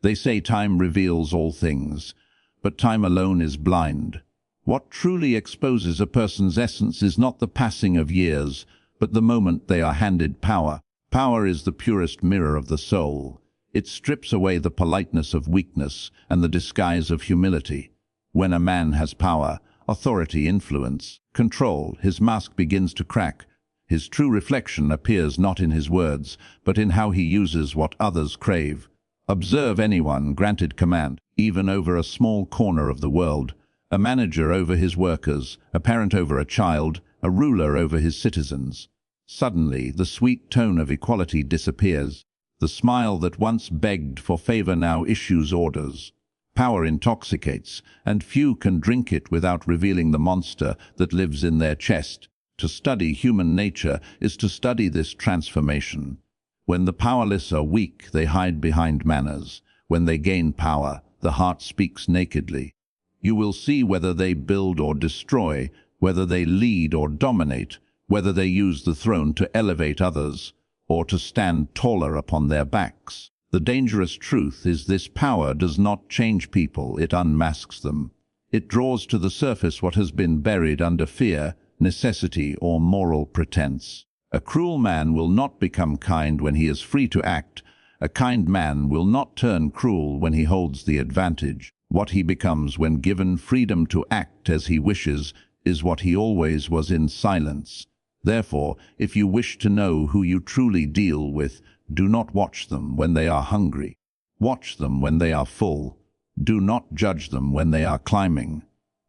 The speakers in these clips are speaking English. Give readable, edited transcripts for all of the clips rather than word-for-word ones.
They say time reveals all things, but time alone is blind. What truly exposes a person's essence is not the passing of years, but the moment they are handed power. Power is the purest mirror of the soul. It strips away the politeness of weakness and the disguise of humility. When a man has power, authority, influence, control, his mask begins to crack. His true reflection appears not in his words, but in how he uses what others crave. Observe anyone granted command, even over a small corner of the world, a manager over his workers, a parent over a child, a ruler over his citizens. Suddenly, the sweet tone of equality disappears. The smile that once begged for favor now issues orders. Power intoxicates, and few can drink it without revealing the monster that lives in their chest. To study human nature is to study this transformation. When the powerless are weak, they hide behind manners. When they gain power, the heart speaks nakedly. You will see whether they build or destroy, whether they lead or dominate, whether they use the throne to elevate others, or to stand taller upon their backs. The dangerous truth is this: power does not change people, it unmasks them. It draws to the surface what has been buried under fear, necessity, or moral pretense. A cruel man will not become kind when he is free to act. A kind man will not turn cruel when he holds the advantage. What he becomes when given freedom to act as he wishes is what he always was in silence. Therefore, if you wish to know who you truly deal with, do not watch them when they are hungry. Watch them when they are full. Do not judge them when they are climbing.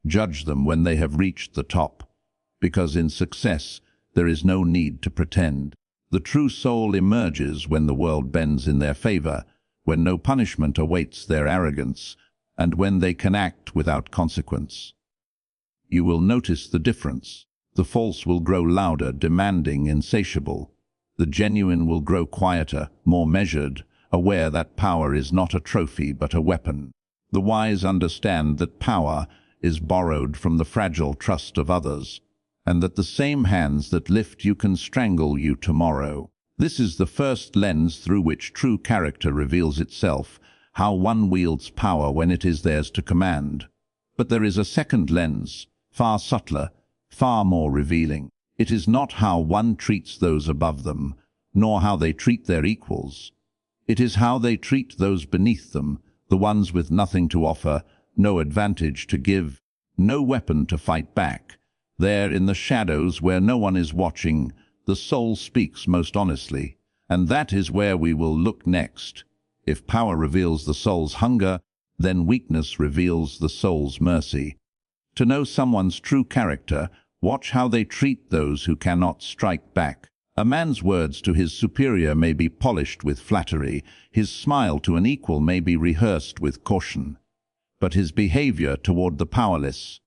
Judge them when they have reached the top. Because in success, there is no need to pretend. The true soul emerges when the world bends in their favor, when no punishment awaits their arrogance, and when they can act without consequence. You will notice the difference. The false will grow louder, demanding, insatiable. The genuine will grow quieter, more measured, aware that power is not a trophy but a weapon. The wise understand that power is borrowed from the fragile trust of others, and that the same hands that lift you can strangle you tomorrow. This is the first lens through which true character reveals itself, how one wields power when it is theirs to command. But there is a second lens, far subtler, far more revealing. It is not how one treats those above them, nor how they treat their equals. It is how they treat those beneath them, the ones with nothing to offer, no advantage to give, no weapon to fight back. There in the shadows where no one is watching, the soul speaks most honestly, and that is where we will look next. If power reveals the soul's hunger, then weakness reveals the soul's mercy. To know someone's true character, watch how they treat those who cannot strike back. A man's words to his superior may be polished with flattery, his smile to an equal may be rehearsed with caution. But his behavior toward the powerless,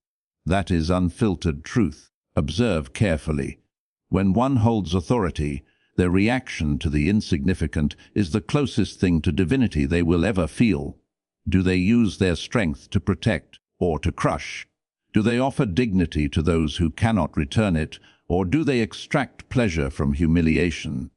that is unfiltered truth. Observe carefully. When one holds authority, their reaction to the insignificant is the closest thing to divinity they will ever feel. Do they use their strength to protect or to crush? Do they offer dignity to those who cannot return it, or do they extract pleasure from humiliation?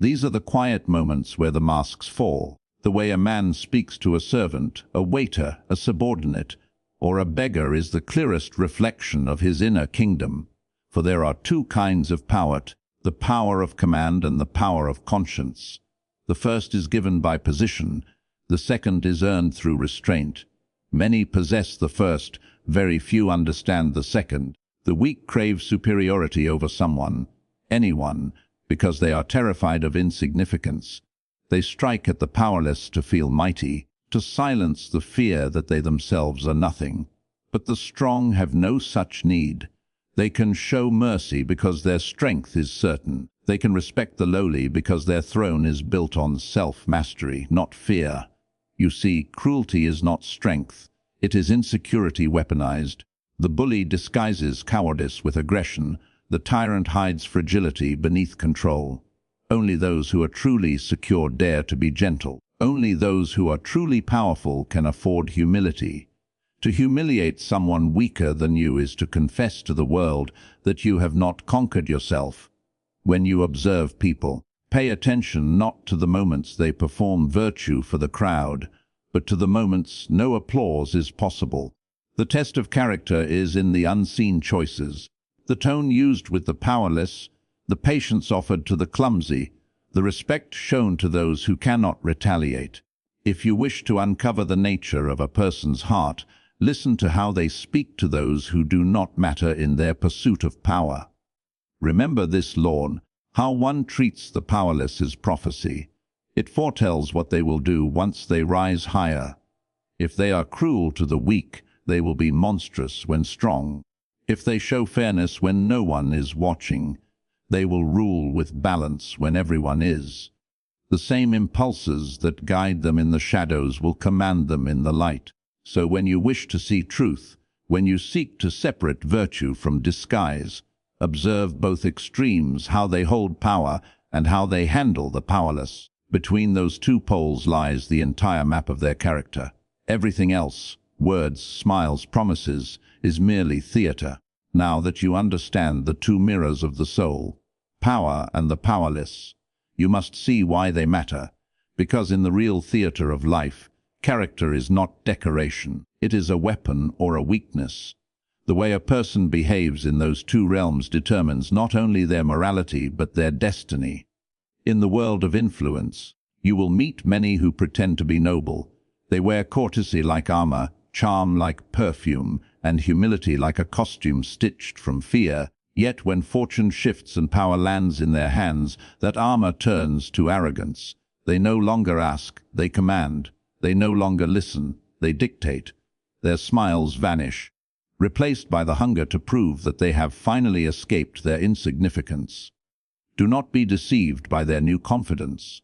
These are the quiet moments where the masks fall. The way a man speaks to a servant, a waiter, a subordinate, or a beggar is the clearest reflection of his inner kingdom. For there are two kinds of power, the power of command and the power of conscience. The first is given by position, the second is earned through restraint. Many possess the first, very few understand the second. The weak crave superiority over someone, anyone, because they are terrified of insignificance. They strike at the powerless to feel mighty, to silence the fear that they themselves are nothing. But the strong have no such need. They can show mercy because their strength is certain. They can respect the lowly because their throne is built on self-mastery, not fear. You see, cruelty is not strength. It is insecurity weaponized. The bully disguises cowardice with aggression. The tyrant hides fragility beneath control. Only those who are truly secure dare to be gentle. Only those who are truly powerful can afford humility. To humiliate someone weaker than you is to confess to the world that you have not conquered yourself. When you observe people, pay attention not to the moments they perform virtue for the crowd, but to the moments no applause is possible. The test of character is in the unseen choices, the tone used with the powerless, the patience offered to the clumsy, the respect shown to those who cannot retaliate. If you wish to uncover the nature of a person's heart, listen to how they speak to those who do not matter in their pursuit of power. Remember this law: how one treats the powerless is prophecy. It foretells what they will do once they rise higher. If they are cruel to the weak, they will be monstrous when strong. If they show fairness when no one is watching, they will rule with balance when everyone is. The same impulses that guide them in the shadows will command them in the light. So when you wish to see truth, when you seek to separate virtue from disguise, observe both extremes, how they hold power and how they handle the powerless. Between those two poles lies the entire map of their character. Everything else, words, smiles, promises, is merely theater. Now that you understand the two mirrors of the soul, power and the powerless, you must see why they matter, because in the real theater of life, character is not decoration, it is a weapon or a weakness. The way a person behaves in those two realms determines not only their morality but their destiny. In the world of influence, you will meet many who pretend to be noble. They wear courtesy like armor, charm like perfume, and humility like a costume stitched from fear. Yet when fortune shifts and power lands in their hands, that armor turns to arrogance. They no longer ask, they command. They no longer listen, they dictate. Their smiles vanish, replaced by the hunger to prove that they have finally escaped their insignificance. Do not be deceived by their new confidence.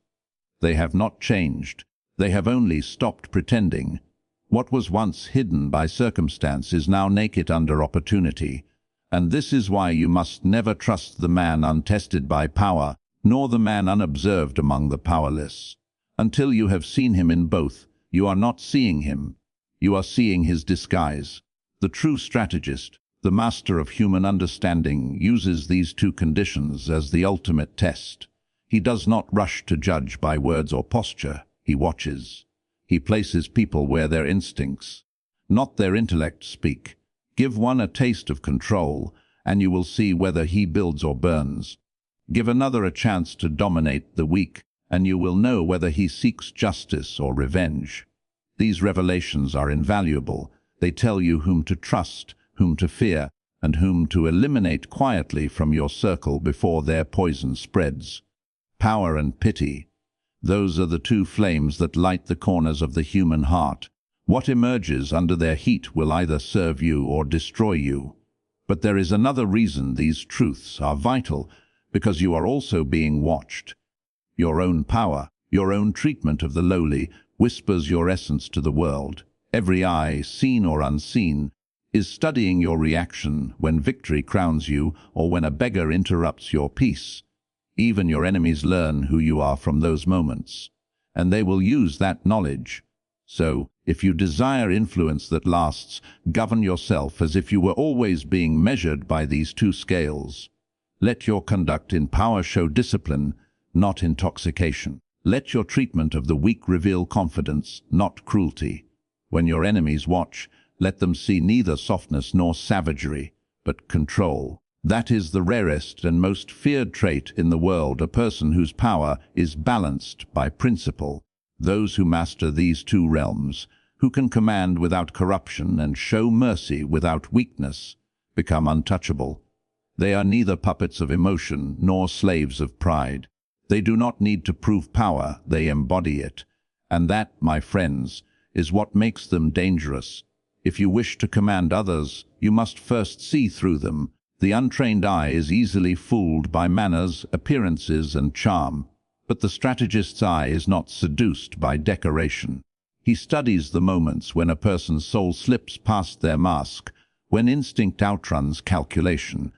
They have not changed. They have only stopped pretending. What was once hidden by circumstance is now naked under opportunity. And this is why you must never trust the man untested by power, nor the man unobserved among the powerless. Until you have seen him in both, you are not seeing him. You are seeing his disguise. The true strategist, the master of human understanding, uses these two conditions as the ultimate test. He does not rush to judge by words or posture. He watches. He places people where their instincts, not their intellect, speak. Give one a taste of control, and you will see whether he builds or burns. Give another a chance to dominate the weak, and you will know whether he seeks justice or revenge. These revelations are invaluable. They tell you whom to trust, whom to fear, and whom to eliminate quietly from your circle before their poison spreads. Power and pity. Those are the two flames that light the corners of the human heart. What emerges under their heat will either serve you or destroy you. But there is another reason these truths are vital, because you are also being watched. Your own power, your own treatment of the lowly, whispers your essence to the world. Every eye, seen or unseen, is studying your reaction when victory crowns you or when a beggar interrupts your peace. Even your enemies learn who you are from those moments, and they will use that knowledge. So, if you desire influence that lasts, govern yourself as if you were always being measured by these two scales. Let your conduct in power show discipline, not intoxication. Let your treatment of the weak reveal confidence, not cruelty. When your enemies watch, let them see neither softness nor savagery, but control. That is the rarest and most feared trait in the world, a person whose power is balanced by principle. Those who master these two realms, who can command without corruption and show mercy without weakness, become untouchable. They are neither puppets of emotion nor slaves of pride. They do not need to prove power, they embody it. And that, my friends, is what makes them dangerous. If you wish to command others, you must first see through them. The untrained eye is easily fooled by manners, appearances, and charm. But the strategist's eye is not seduced by decoration. He studies the moments when a person's soul slips past their mask, when instinct outruns calculation.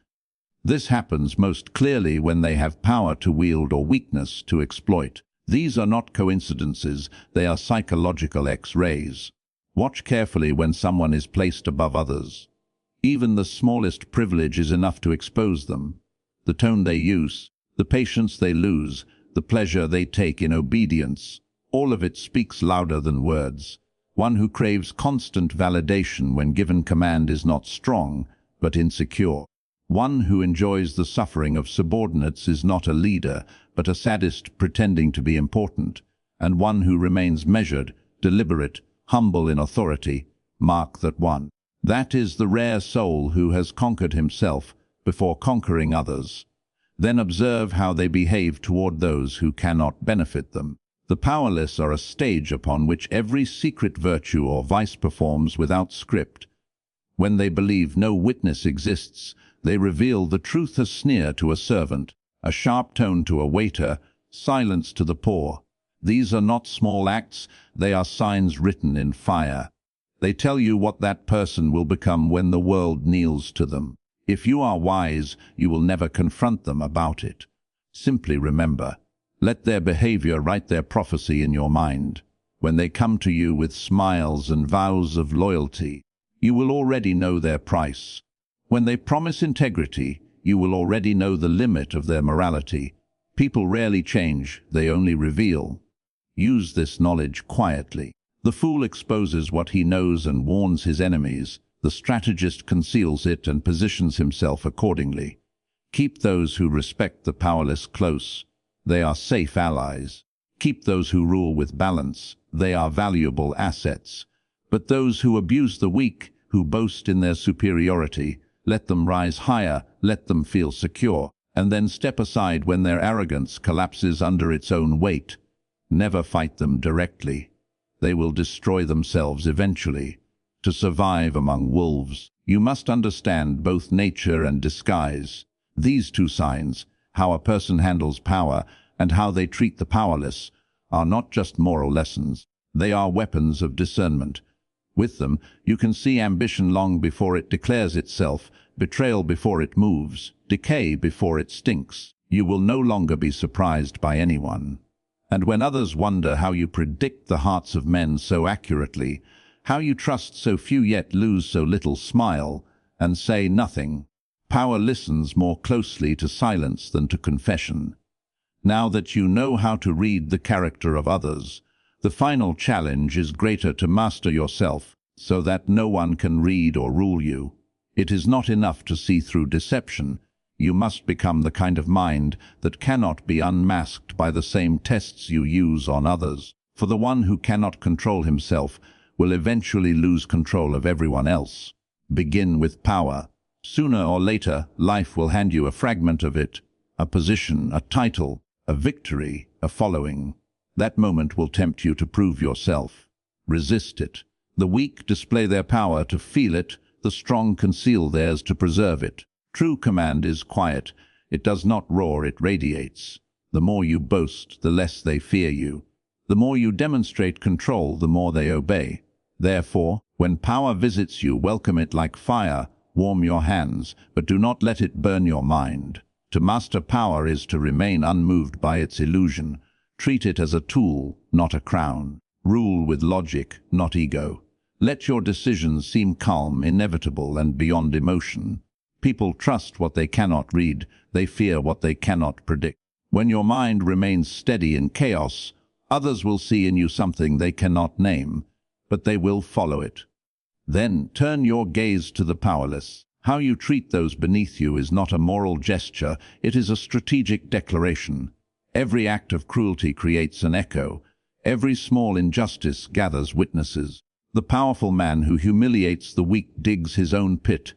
This happens most clearly when they have power to wield or weakness to exploit. These are not coincidences, they are psychological X-rays. Watch carefully when someone is placed above others. Even the smallest privilege is enough to expose them. The tone they use, the patience they lose, the pleasure they take in obedience, all of it speaks louder than words. One who craves constant validation when given command is not strong, but insecure. One who enjoys the suffering of subordinates is not a leader, but a sadist pretending to be important. And one who remains measured, deliberate, humble in authority, mark that one. That is the rare soul who has conquered himself before conquering others. Then observe how they behave toward those who cannot benefit them. The powerless are a stage upon which every secret virtue or vice performs without script. When they believe no witness exists, they reveal the truth, a sneer to a servant, a sharp tone to a waiter, silence to the poor. These are not small acts, they are signs written in fire. They tell you what that person will become when the world kneels to them. If you are wise, you will never confront them about it. Simply remember, let their behavior write their prophecy in your mind. When they come to you with smiles and vows of loyalty, you will already know their price. When they promise integrity, you will already know the limit of their morality. People rarely change, they only reveal. Use this knowledge quietly. The fool exposes what he knows and warns his enemies. The strategist conceals it and positions himself accordingly. Keep those who respect the powerless close. They are safe allies. Keep those who rule with balance. They are valuable assets. But those who abuse the weak, who boast in their superiority, let them rise higher, let them feel secure, and then step aside when their arrogance collapses under its own weight. Never fight them directly. They will destroy themselves eventually. To survive among wolves, you must understand both nature and disguise. These two signs, how a person handles power and how they treat the powerless, are not just moral lessons. They are weapons of discernment. With them, you can see ambition long before it declares itself, betrayal before it moves, decay before it stinks. You will no longer be surprised by anyone. And when others wonder how you predict the hearts of men so accurately, how you trust so few yet lose so little, smile and say nothing. Power listens more closely to silence than to confession. Now that you know how to read the character of others, the final challenge is greater: to master yourself so that no one can read or rule you. It is not enough to see through deception. You must become the kind of mind that cannot be unmasked by the same tests you use on others. For the one who cannot control himself will eventually lose control of everyone else. Begin with power. Sooner or later, life will hand you a fragment of it, a position, a title, a victory, a following. That moment will tempt you to prove yourself. Resist it. The weak display their power to feel it, the strong conceal theirs to preserve it. True command is quiet. It does not roar, it radiates. The more you boast, the less they fear you. The more you demonstrate control, the more they obey. Therefore, when power visits you, welcome it like fire. Warm your hands, but do not let it burn your mind. To master power is to remain unmoved by its illusion. Treat it as a tool, not a crown. Rule with logic, not ego. Let your decisions seem calm, inevitable, and beyond emotion. People trust what they cannot read. They fear what they cannot predict. When your mind remains steady in chaos, others will see in you something they cannot name, but they will follow it. Then turn your gaze to the powerless. How you treat those beneath you is not a moral gesture, it is a strategic declaration. Every act of cruelty creates an echo. Every small injustice gathers witnesses. The powerful man who humiliates the weak digs his own pit.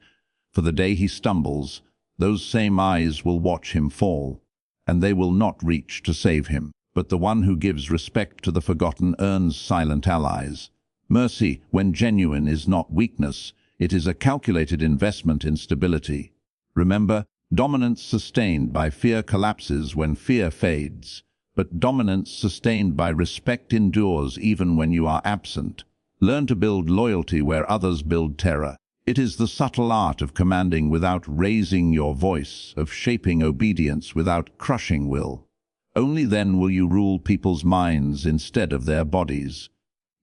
For the day he stumbles, those same eyes will watch him fall, and they will not reach to save him. But the one who gives respect to the forgotten earns silent allies. Mercy, when genuine, is not weakness. It is a calculated investment in stability. Remember, dominance sustained by fear collapses when fear fades, but dominance sustained by respect endures even when you are absent. Learn to build loyalty where others build terror. It is the subtle art of commanding without raising your voice, of shaping obedience without crushing will. Only then will you rule people's minds instead of their bodies.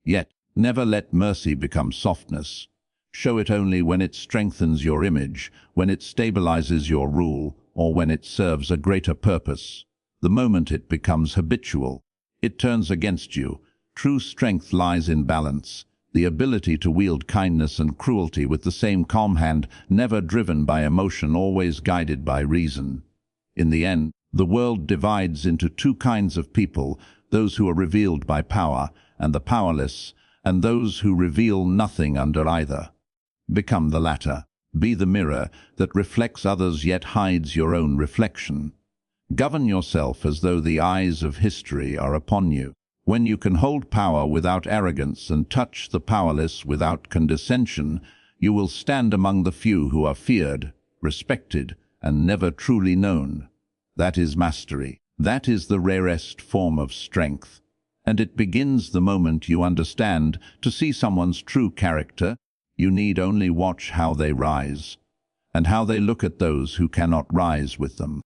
Yet, never let mercy become softness. Show it only when it strengthens your image, when it stabilizes your rule, or when it serves a greater purpose. The moment it becomes habitual, it turns against you. True strength lies in balance. the ability to wield kindness and cruelty with the same calm hand, never driven by emotion, always guided by reason. In the end, the world divides into two kinds of people, those who are revealed by power, and the powerless, and those who reveal nothing under either. Become the latter. Be the mirror that reflects others yet hides your own reflection. Govern yourself as though the eyes of history are upon you. When you can hold power without arrogance and touch the powerless without condescension, you will stand among the few who are feared, respected, and never truly known. That is mastery. That is the rarest form of strength. And it begins the moment you understand. To see someone's true character, you need only watch how they rise, and how they look at those who cannot rise with them.